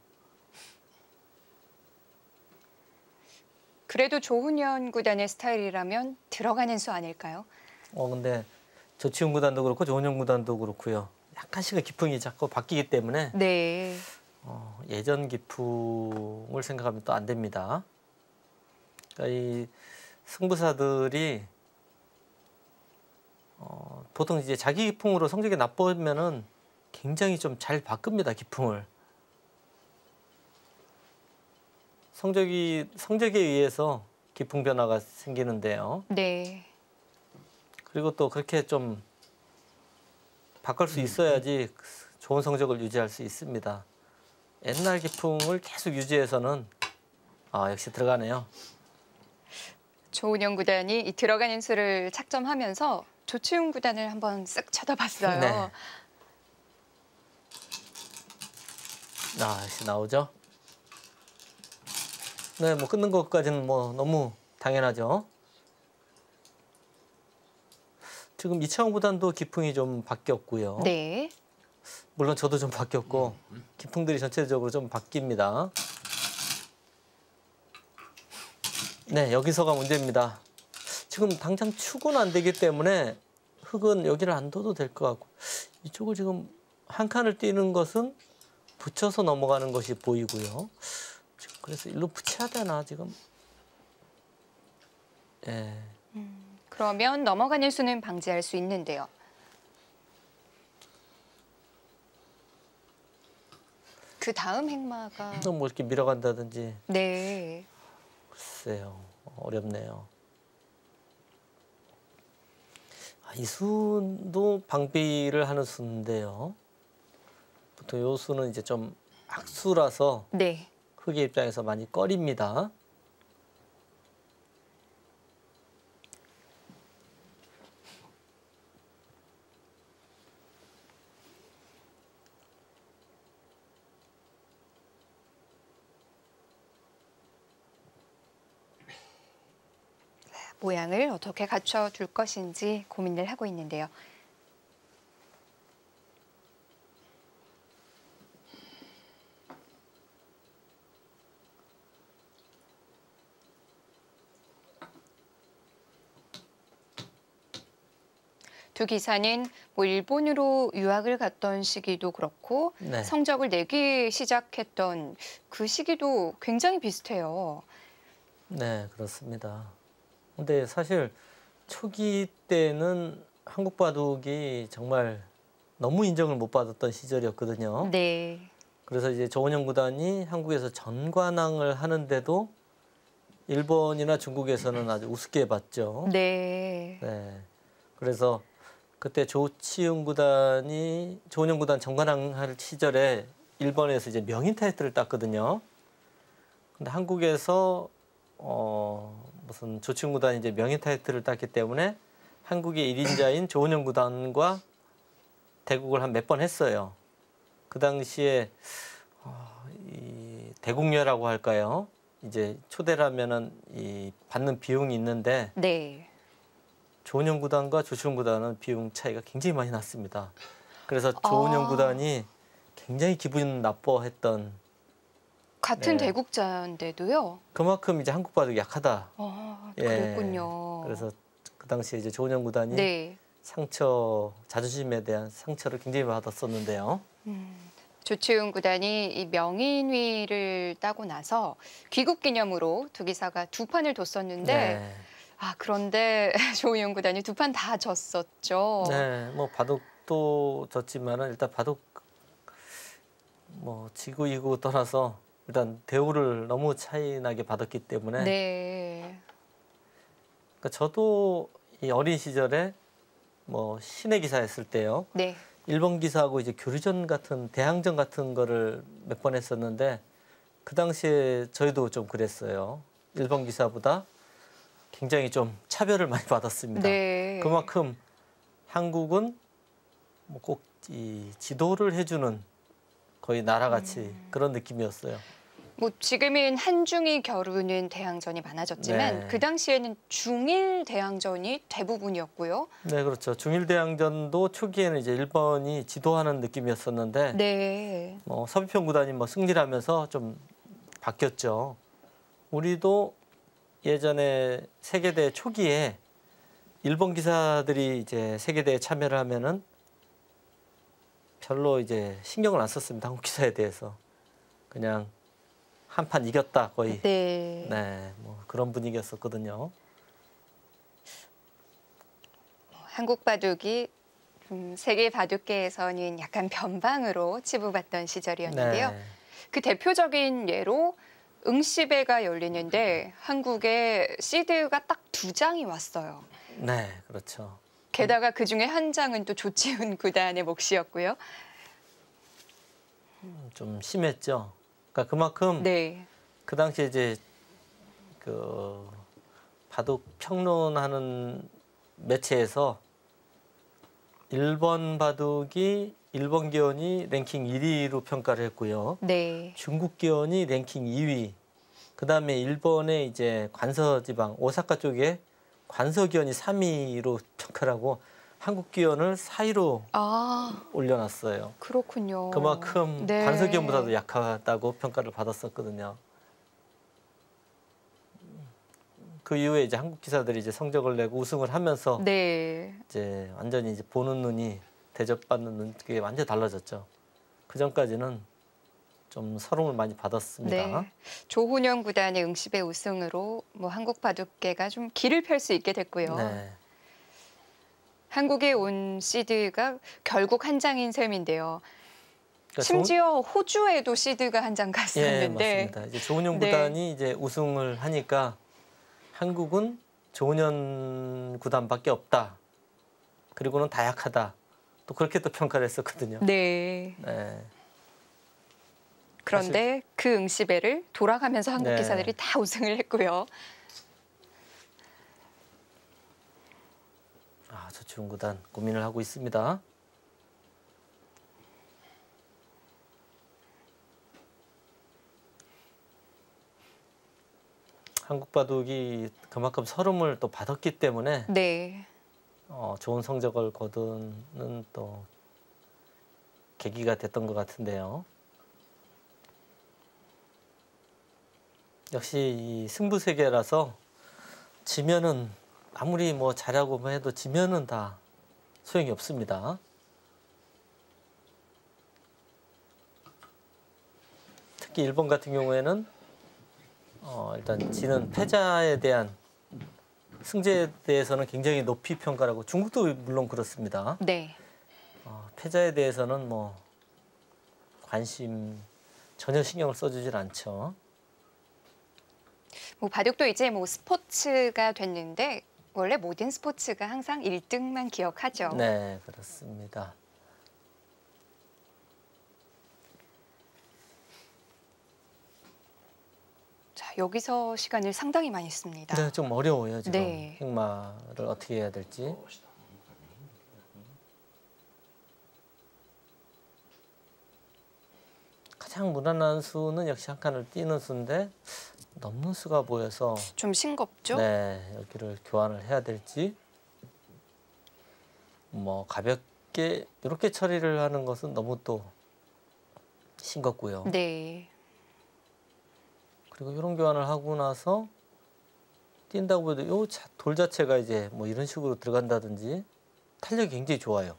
그래도 조훈현 구단의 스타일이라면 들어가는 수 아닐까요? 근데 조치훈 구단도 그렇고 조훈현 구단도 그렇고요. 약간씩의 기풍이 자꾸 바뀌기 때문에 네. 예전 기풍을 생각하면 또 안 됩니다. 그러니까 이 승부사들이 보통 이제 자기 기풍으로 성적이 나쁘면은 굉장히 좀 잘 바꿉니다, 기풍을. 성적에 의해서 기풍 변화가 생기는데요. 네. 그리고 또 그렇게 좀 바꿀 수 있어야지 좋은 성적을 유지할 수 있습니다. 옛날 기풍을 계속 유지해서는 역시 들어가네요. 조훈현 구단이 이 들어가는 수를 착점하면서 조치훈 구단을 한번 쓱 쳐다봤어요. 네. 역시 나오죠. 네, 뭐 끊는 것까지는 뭐 너무 당연하죠. 지금 이창호 구단도 기풍이 좀 바뀌었고요. 네. 물론 저도 좀 바뀌었고 기풍들이 전체적으로 좀 바뀝니다. 네, 여기서가 문제입니다. 지금 당장 축은 안 되기 때문에 흙은 여기를 안 둬도 될 것 같고 이쪽을 지금 한 칸을 띄는 것은 붙여서 넘어가는 것이 보이고요. 지금 그래서 일로 붙여야 되나 지금. 예. 그러면 넘어가는 수는 방지할 수 있는데요. 그 다음 행마가 뭐 이렇게 밀어간다든지. 네. 글쎄요. 어렵네요. 이 수도 방비를 하는 수인데요. 보통 이 수는 이제 좀 악수라서 네. 흙의 입장에서 많이 꺼립니다. 모양을 어떻게 갖춰둘 것인지 고민을 하고 있는데요. 두 기사는 뭐 일본으로 유학을 갔던 시기도 그렇고 네. 성적을 내기 시작했던 그 시기도 굉장히 비슷해요. 네, 그렇습니다. 근데 사실 초기 때는 한국 바둑이 정말 너무 인정을 못 받았던 시절이었거든요. 네. 그래서 이제 조은영 구단이 한국에서 전관왕을 하는데도 일본이나 중국에서는 아주 우습게 봤죠. 네. 네. 그래서 그때 조치훈 구단이 조은영 구단 전관왕 할 시절에 일본에서 이제 명인 타이틀을 땄거든요. 근데 한국에서 무슨 조치훈 구단이 이제 명인 타이틀을 땄기 때문에 한국의 1인자인 조은영 구단과 대국을 한 몇 번 했어요. 그 당시에 이 대국녀라고 할까요? 이제 초대를 하면은 이 받는 비용이 있는데 네. 조은영 구단과 조치훈 구단은 비용 차이가 굉장히 많이 났습니다. 그래서 조은영 구단이 굉장히 기분 나빠했던. 같은 네. 대국자인데도요. 그만큼 이제 한국 바둑이 약하다. 그랬군요. 예. 그래서 그 당시에 이제 조은영 구단이 네. 상처, 자존심에 대한 상처를 굉장히 받았었는데요. 조치훈 구단이 이 명인위를 따고 나서 귀국 기념으로 투기사가 2판을 뒀었는데 네. 그런데 조은영 구단이 2판 다 졌었죠. 네, 뭐 바둑도 졌지만은 일단 바둑 뭐 지고 이고 떠나서 일단 대우를 너무 차이나게 받았기 때문에. 네. 그러니까 저도 이 어린 시절에 뭐 시내 기사 했을 때요. 네. 일본 기사하고 이제 교류전 같은 대항전 같은 거를 몇 번 했었는데 그 당시에 저희도 좀 그랬어요. 일본 기사보다 굉장히 좀 차별을 많이 받았습니다. 네. 그만큼 한국은 뭐 꼭 이 지도를 해주는 거의 나라같이 그런 느낌이었어요. 뭐 지금은 한중이 겨루는 대항전이 많아졌지만 네. 그 당시에는 중일 대항전이 대부분이었고요. 네, 그렇죠. 중일 대항전도 초기에는 이제 일본이 지도하는 느낌이었었는데 네. 서비평 구단이 뭐 승리를 하면서 좀 바뀌었죠. 우리도 예전에 세계대회 초기에 일본 기사들이 이제 세계대회에 참여를 하면은 별로 이제 신경을 안 썼습니다. 한국 기사에 대해서. 그냥 한 판 이겼다 거의. 네. 네, 뭐 그런 분위기였었거든요. 한국 바둑이 세계 바둑계에서는 약간 변방으로 치부받던 시절이었는데요. 네. 그 대표적인 예로 응시배가 열리는데 한국에 시드가 딱 2장이 왔어요. 네, 그렇죠. 게다가 그중에 한 장은 또 조치훈 구단의 몫이었고요. 좀 심했죠. 그러니까 그만큼 네. 그 당시에 이제 그 바둑 평론하는 매체에서 일본 바둑이 일본 기원이 랭킹 1위로 평가를 했고요. 네. 중국 기원이 랭킹 2위. 그다음에 일본의 이제 관서지방 오사카 쪽에 관서 기원이 3위로 평가를 하고 한국 기원을 4위로 올려놨어요. 그렇군요. 그만큼 네. 관서 기원보다도 약하다고 평가를 받았었거든요. 그 이후에 이제 한국 기사들이 이제 성적을 내고 우승을 하면서 네. 이제 완전히 이제 보는 눈이 대접받는 눈 그게 완전히 달라졌죠. 그 전까지는 좀 서름을 많이 받았습니다. 네. 조훈영 구단의 응시배 우승으로 뭐 한국 바둑계가 좀 길을 펼 수 있게 됐고요. 네. 한국에 온 시드가 결국 한 장인 셈인데요. 그러니까 심지어 호주에도 시드가 한 장 갔었는데. 예, 맞습니다. 이제 조은영 네. 구단이 이제 우승을 하니까 한국은 조은영 구단밖에 없다. 그리고는 다 약하다. 또 그렇게 또 평가를 했었거든요. 네. 네. 그런데 그 응시배를 돌아가면서 한국 네. 기사들이 다 우승을 했고요. 조치훈 구단 고민을 하고 있습니다. 한국 바둑이 그만큼 서름을 또 받았기 때문에 네. 좋은 성적을 거두는 또 계기가 됐던 것 같은데요. 역시 이 승부 세계라서 지면은 아무리 뭐 잘하고 뭐 해도 지면은 다 소용이 없습니다. 특히 일본 같은 경우에는 일단 지는 패자에 대한 승제에 대해서는 굉장히 높이 평가하고 중국도 물론 그렇습니다. 네. 패자에 대해서는 뭐 관심 전혀 신경을 써주질 않죠. 뭐 바둑도 이제 뭐 스포츠가 됐는데 원래 모든 스포츠가 항상 1등만 기억하죠. 네, 그렇습니다. 자, 여기서 시간을 상당히 많이 씁니다. 네, 좀 어려워요, 지금. 네. 흑마를 어떻게 해야 될지. 가장 무난한 수는 역시 한 칸을 띄는 수인데 넘는 수가 보여서 좀 싱겁죠? 네, 여기를 교환을 해야 될지 뭐 가볍게 이렇게 처리를 하는 것은 너무 또 싱겁고요. 네. 그리고 이런 교환을 하고 나서 뛴다고 해도 요 돌 자체가 이제 뭐 이런 식으로 들어간다든지 탄력이 굉장히 좋아요.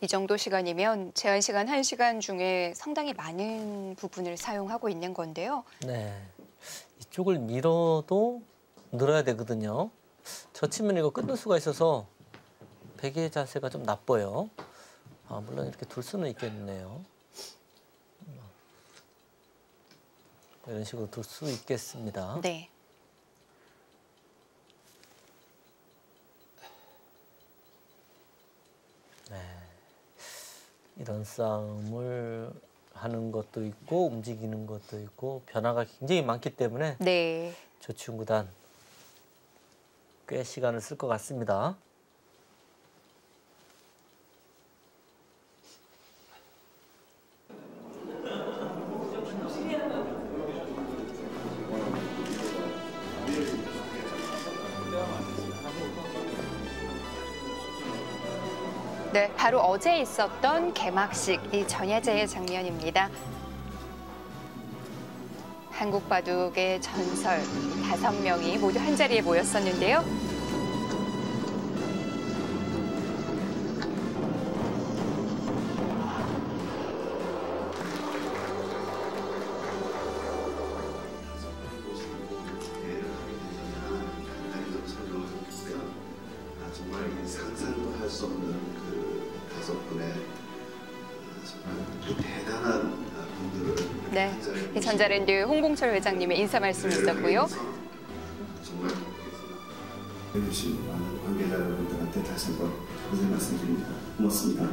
이 정도 시간이면 제한 시간 1시간 중에 상당히 많은 부분을 사용하고 있는 건데요. 네, 이쪽을 밀어도 늘어야 되거든요. 젖히면 이거 끊을 수가 있어서 베개 자세가 좀 나빠요. 물론 이렇게 둘 수는 있겠네요. 이런 식으로 둘 수 있겠습니다. 네. 네. 이런 싸움을 하는 것도 있고 움직이는 것도 있고 변화가 굉장히 많기 때문에 네. 조치훈구단 꽤 시간을 쓸 것 같습니다. 네, 바로 어제 있었던 개막식 이 전야제의 장면입니다. 한국 바둑의 전설 5명이 모두 한자리에 모였었는데요. 정말 상상도 할 수 없는 그 5분의 정말 그 대단한 분들을 네, 이 전자랜드 홍봉철 회장님의 인사 말씀이 있었고요. 정말 해주신 많은 관계자 여러분들한테 다시 한번 감사의 말씀드립니다. 고맙습니다.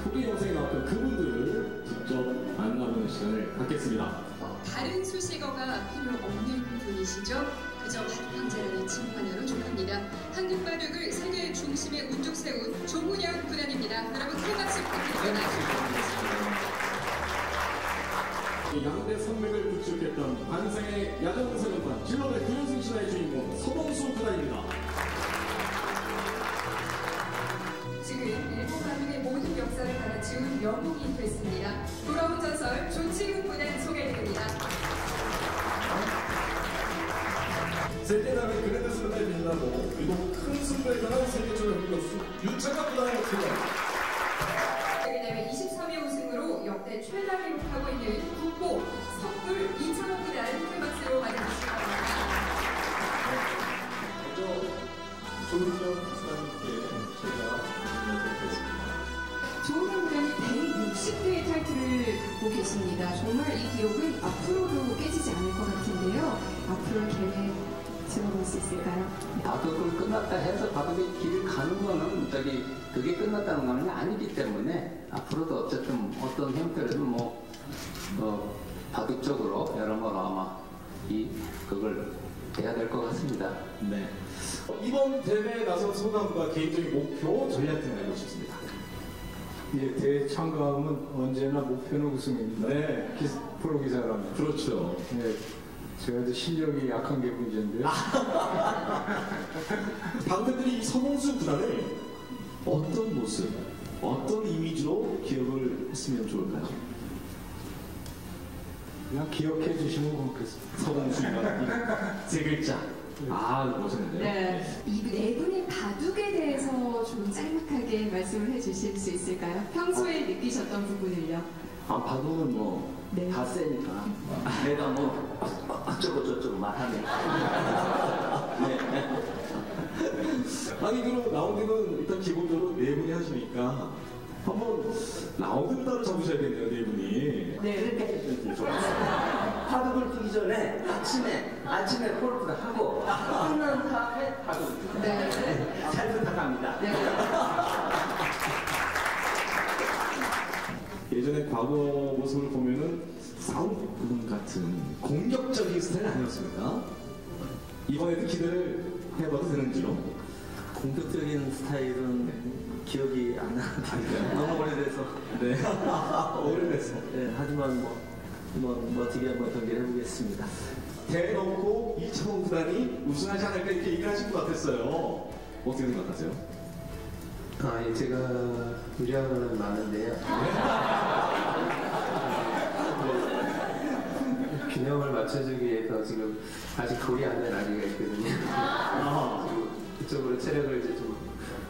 소개 영상에 나왔던 그분들을 직접 만나보는 시간을 갖겠습니다. 다른 수식어가 필요 없는 분이시죠. 그저 바둑왕자라는 칭찬으로 족합니다. 한국 바둑을 세계 중심에 우뚝 세운 조훈영 구단입니다. 여러분 큰 박수 부탁드립니다. 양대 산맥을 구축했던 반상의 야전사령관 진로대 구연승 신화의 주인공 서봉수 구단입니다. 지금 일본 바둑의 모든 역사를 갈아치운 영웅이 됐습니다. 돌아온 전설 조치훈 구단 소개해드립니다. 세계단의 그랜드 슬램에 빛나고 그리고 큰 승부에 관한 세계적인 공격수 유창한 구단을 소개합니다. 세계대회 23회 우승으로 역대 최다 기록하고 있는 국보 석불 이창호 구단 큰 박수로 맞이해주시기 바랍니다. 먼저 조은정 수사님께 제가 조훈영 구단이 160대의 타이틀을 갖고 계십니다. 정말 이 기록은 앞으로도 깨지지 않을 것 같은데요. 앞으로 계획 들어볼 수 있을까요? 바둑을 끝났다 해서 바둑의 길을 가는 거는 그게 끝났다는 거는 아니기 때문에 앞으로도 어쨌든 어떤 형태로든 바둑적으로 여러모로 아마 그걸 해야 될 것 같습니다. 네. 이번 대회에 나선 소감과 개인적인 목표, 전략 등 알고 싶습니다. 예, 대회 참가하면 언제나 목표는 우승입니다. 네. 프로 기사라면. 그렇죠. 예, 제가 실력이 약한 게 문제인데요. 방금들이 이 서봉수 구단을 어떤 모습, 어떤 이미지로 기억을 했으면 좋을까요? 그냥 기억해 주시면 고맙겠습니다. 서봉수 구단 세 글자. 아, 멋있는데요? 네. 이 네 분의 바둑에 대해서 좀 짤막하게 말씀을 해주실 수 있을까요? 평소에 느끼셨던 부분을요. 아, 바둑은 뭐 다 네. 세니까 내가 뭐 어쩌고 저쩌고 말하면 네. 아니, 그럼 라운드는 일단 기본적으로 네 분이 하시니까 한번 라운드를 따로 잡으셔야겠네요, 네 분이. 네, 이렇게 해주시면 좋겠어요. 바둑을 두기 전에 아침에 골프를 하고 끝난 다음에 바둑을 두고 네. 잘 부탁합니다. 네. 예전에 과거 모습을 보면은 싸움 같은 공격적인 스타일 아니었습니까? 이번에도 기대를 해봐도 되는지요? 공격적인 스타일은 기억이 안 나는데 너무 오래돼서. 네. 오래됐어. 네, 하지만 뭐 멋지게 한번 경기를 해보겠습니다. 대놓고 이창호 구단이 우승하지 않을까 이렇게 얘기를 하신 것 같았어요. 어떻게 생각하세요? 아, 예, 제가 유리한 거는 많은데요. 균형을 맞춰주기 위해서 지금 아직 돌이 안 된 아기가 있거든요. 지금 그쪽으로 체력을 이제 좀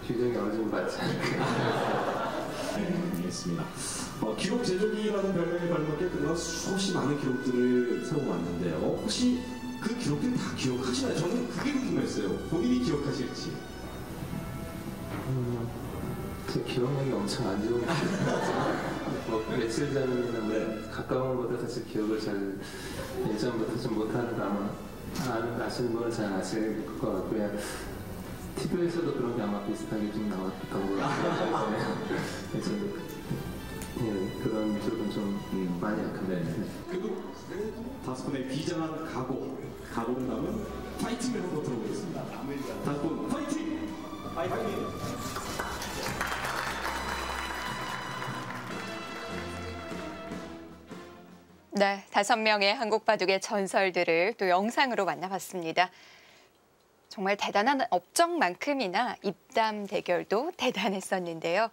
균형이 어느 정도 맞지 않을까. 네, 알겠습니다. 기록 제조기라는 별명이 발맞게 그동안 수없이 많은 기록들을 세워왔는데요. 혹시 그 기록들 다 기억하시나요? 저는 그게 궁금했어요. 본인이 기억하실지. 제 기억력이 엄청 안 좋은 것 같아요. 뭐 며칠 전이나 뭐 가까운 것보다 사실 기억을 잘 예전부터 좀 못하는 거 아마 아시는 분은 잘 아실 것 같고요. TV에서도 그런 게 아마 비슷하게 좀 나왔던 것 같아요. 그래서 예, 그런 쪽은 좀 많이 약합니다. 그리고 5분의 비장한 각오를 담은 파이팅을 한번 들어보겠습니다. 5분 파이팅! 파이팅! 네, 5명의 한국 바둑의 전설들을 또 영상으로 만나봤습니다. 정말 대단한 업적만큼이나 입담 대결도 대단했었는데요.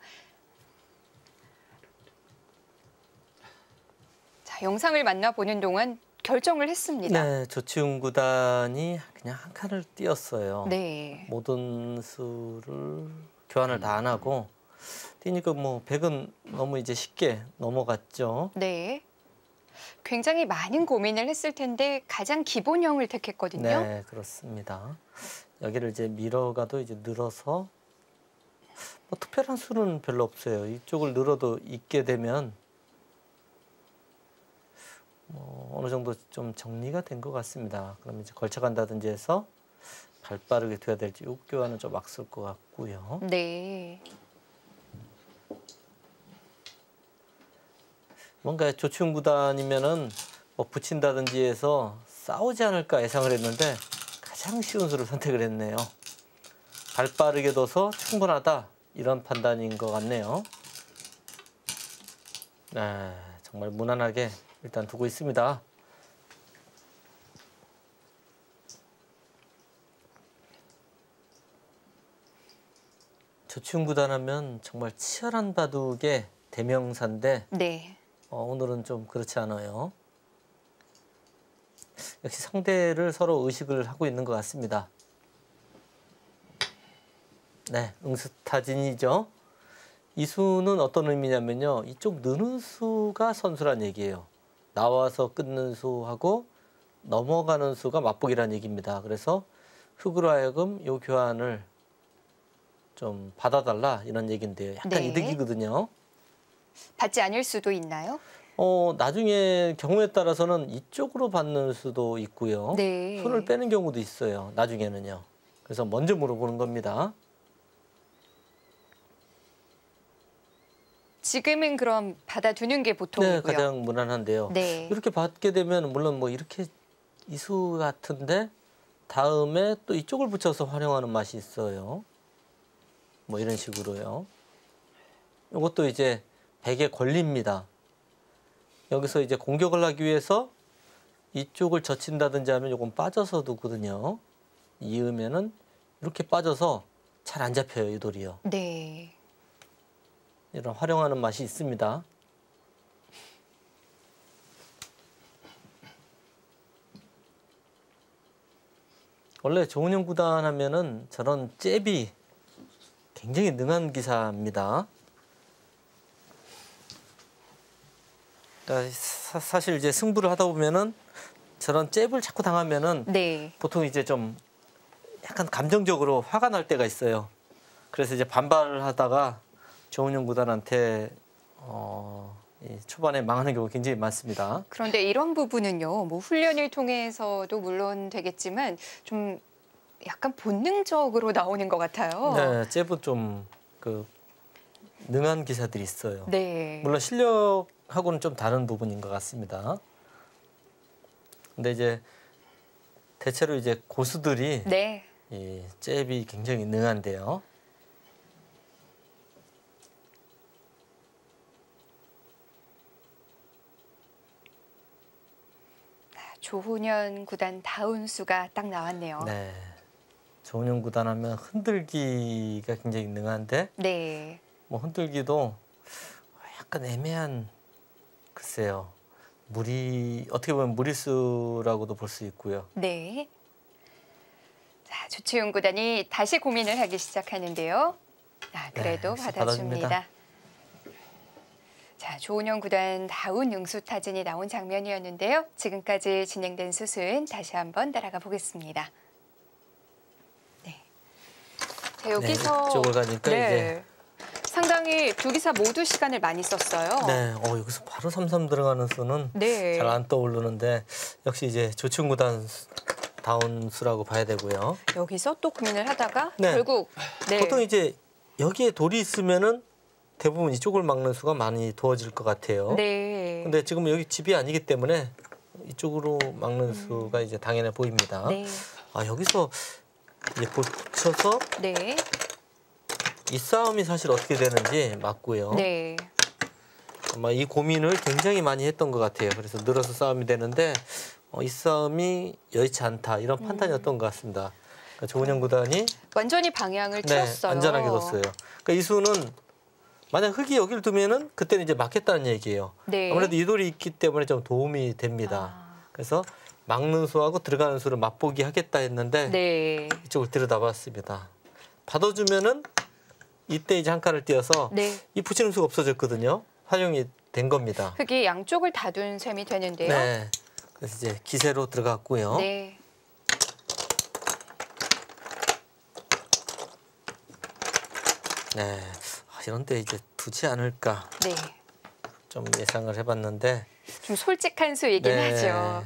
자, 영상을 만나보는 동안 결정을 했습니다. 네, 조치훈 구단이 그냥 한 칸을 띄었어요. 네. 모든 수를 교환을 다 안 하고 뛰니까 뭐 100은 너무 이제 쉽게 넘어갔죠. 네. 굉장히 많은 고민을 했을 텐데 가장 기본형을 택했거든요. 네, 그렇습니다. 여기를 이제 밀어가도 이제 늘어서 뭐 특별한 수는 별로 없어요. 이쪽을 늘어도 있게 되면 어느 정도 좀 정리가 된 것 같습니다. 그럼 이제 걸쳐간다든지 해서 발 빠르게 둬야 될지 이 교환은 좀 앞설 것 같고요. 네. 뭔가 조치훈 구단이면은 뭐 붙인다든지 해서 싸우지 않을까 예상을 했는데 가장 쉬운 수를 선택을 했네요. 발 빠르게 둬서 충분하다 이런 판단인 것 같네요. 네, 정말 무난하게 일단 두고 있습니다. 조치훈 구단 하면 정말 치열한 바둑의 대명사인데 네. 오늘은 좀 그렇지 않아요. 역시 상대를 서로 의식을 하고 있는 것 같습니다. 네, 응스타진이죠. 이 수는 어떤 의미냐면요. 이쪽 느는 수가 선수란 얘기예요. 나와서 끊는 수하고 넘어가는 수가 맞보기란 얘기입니다. 그래서 흑으로 하여금 이 교환을 좀 받아달라 이런 얘기인데요. 약간 네. 이득이거든요. 받지 않을 수도 있나요? 나중에 경우에 따라서는 이쪽으로 받는 수도 있고요. 네. 손을 빼는 경우도 있어요. 나중에는요. 그래서 먼저 물어보는 겁니다. 지금은 그럼 받아두는 게 보통이고요. 네, 가장 무난한데요. 네. 이렇게 받게 되면 물론 뭐 이렇게 이수 같은데 다음에 또 이쪽을 붙여서 활용하는 맛이 있어요. 뭐 이런 식으로요. 이것도 이제 백의 권리입니다. 여기서 이제 공격을 하기 위해서 이쪽을 젖힌다든지 하면 요건 빠져서 두거든요. 이으면은 이렇게 빠져서 잘 안 잡혀요, 이 돌이요. 네. 이런 활용하는 맛이 있습니다. 원래 조은영 구단 하면은 저런 잽이 굉장히 능한 기사입니다. 그러니까 사실 이제 승부를 하다 보면은 저런 잽을 자꾸 당하면은 네. 보통 이제 좀 약간 감정적으로 화가 날 때가 있어요. 그래서 이제 반발을 하다가 조은영 구단한테 초반에 망하는 경우가 굉장히 많습니다. 그런데 이런 부분은요, 뭐 훈련을 통해서도 물론 되겠지만 좀 약간 본능적으로 나오는 것 같아요. 네, 잽은 좀 능한 기사들이 있어요. 네. 물론 실력하고는 좀 다른 부분인 것 같습니다. 근데 이제 대체로 이제 고수들이 네. 이 잽이 굉장히 능한데요. 조훈현 구단 다운수가 딱 나왔네요. 네. 조은영 구단 하면 흔들기가 굉장히 능한데 네. 뭐 흔들기도 약간 애매한 글쎄요. 어떻게 보면 무리수라고도 볼 수 있고요. 네. 자, 조치훈 구단이 다시 고민을 하기 시작하는데요. 그래도 네, 받아줍니다. 자, 조은영 구단 다운 응수 타진이 나온 장면이었는데요. 지금까지 진행된 수순 다시 한번 따라가 보겠습니다. 네. 자, 여기서 이쪽을 가니까 이제 상당히 두 기사 모두 시간을 많이 썼어요. 네, 여기서 바로 3-3 들어가는 수는 네. 잘 안 떠오르는데 역시 이제 조치훈 구단 다운 수라고 봐야 되고요. 여기서 또 고민을 하다가 네. 결국 보통 이제 여기에 돌이 있으면은 대부분 이쪽을 막는 수가 많이 두어질 것 같아요. 네. 근데 지금 여기 집이 아니기 때문에 이쪽으로 막는 수가 이제 당연해 보입니다. 네. 여기서 이제 볼 붙여서 네. 이 싸움이 사실 어떻게 되는지 맞고요. 네. 아마 이 고민을 굉장히 많이 했던 것 같아요. 그래서 늘어서 싸움이 되는데 이 싸움이 여의치 않다 이런 판단이었던 것 같습니다. 그러니까 조은영 구단이 완전히 방향을 틀었어요. 안전하게 뒀어요. 그러니까 이 수는 만약 흙이 여기를 두면은 그때는 이제 막겠다는 얘기예요. 네. 아무래도 이 돌이 있기 때문에 좀 도움이 됩니다. 그래서 막는 수하고 들어가는 수를 맛보기 하겠다 했는데 네. 이쪽을 들여다봤습니다. 받아주면은 이때 이제 한 칸을 띄어서 네. 이 붙이는 수가 없어졌거든요. 활용이 된 겁니다. 흙이 양쪽을 다 둔 셈이 되는데요. 네. 그래서 이제 기세로 들어갔고요. 네. 네. 이런데 이제 두지 않을까 네. 좀 예상을 해봤는데 좀 솔직한 수이긴 네. 하죠.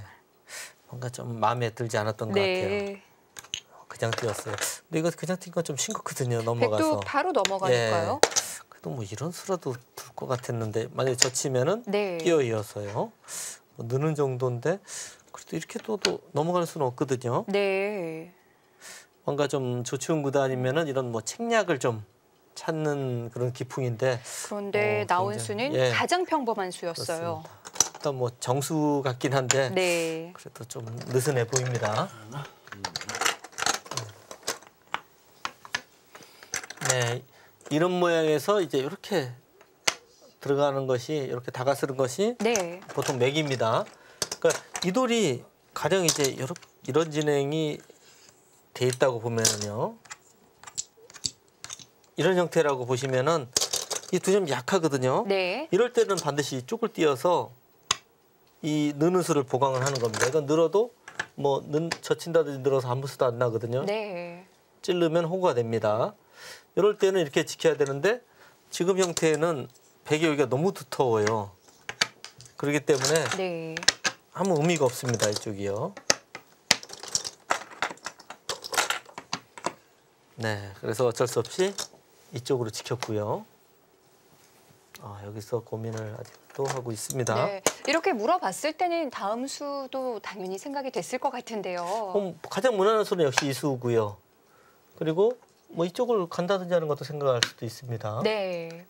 뭔가 좀 마음에 들지 않았던 것 같아요. 그냥 뛰었어요. 근데 이거 그냥 뛴 건 좀 싱겁거든요. 넘어가서. 백도 바로 넘어가니까요. 그래도 뭐 이런 수라도 둘 것 같았는데 만약에 젖히면은 네. 뛰어 이어서요. 뭐 느는 정도인데 그래도 이렇게 또 넘어갈 수는 없거든요. 네. 뭔가 좀 조치훈 구단이면은 이런 뭐 책략을 좀 찾는 그런 기풍인데 그런데 나온 굉장히, 수는 가장 평범한 수였어요. 그렇습니다. 일단 뭐 정수 같긴 한데 네. 그래도 좀 느슨해 보입니다. 네, 이런 모양에서 이제 이렇게 들어가는 것이 이렇게 다가서는 것이 네. 보통 맥입니다. 그러니까 이 돌이 가령 이제 이런 진행이 돼 있다고 보면은요. 이런 형태라고 보시면은 이 두 점이 약하거든요. 네. 이럴 때는 반드시 이쪽을 띄어서 이 느는 수를 보강을 하는 겁니다. 이건 늘어도 뭐 젖힌다든지 늘어서 아무 수도 안 나거든요. 네. 찌르면 호구가 됩니다. 이럴 때는 이렇게 지켜야 되는데 지금 형태는 백이 여기가 너무 두터워요. 그렇기 때문에 네. 아무 의미가 없습니다. 이쪽이요. 네, 그래서 어쩔 수 없이 이쪽으로 지켰고요. 여기서 고민을 아직도 하고 있습니다. 네. 이렇게 물어봤을 때는 다음 수도 당연히 생각이 됐을 것 같은데요. 가장 무난한 수는 역시 이 수고요. 그리고 뭐 이쪽을 간다든지 하는 것도 생각할 수도 있습니다. 네.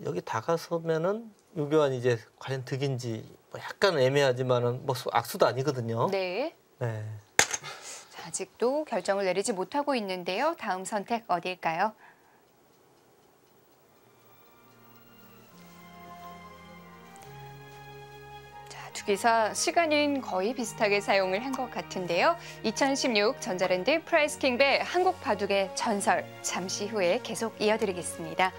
여기 다가서면은 유교환이 이제 과연 득인지 뭐 약간 애매하지만은 뭐 악수도 아니거든요. 네. 네. 자, 아직도 결정을 내리지 못하고 있는데요. 다음 선택 어디일까요? 투기사 시간은 거의 비슷하게 사용을 한 것 같은데요. 2016 전자랜드 프라이스킹배 한국 바둑의 전설 잠시 후에 계속 이어드리겠습니다.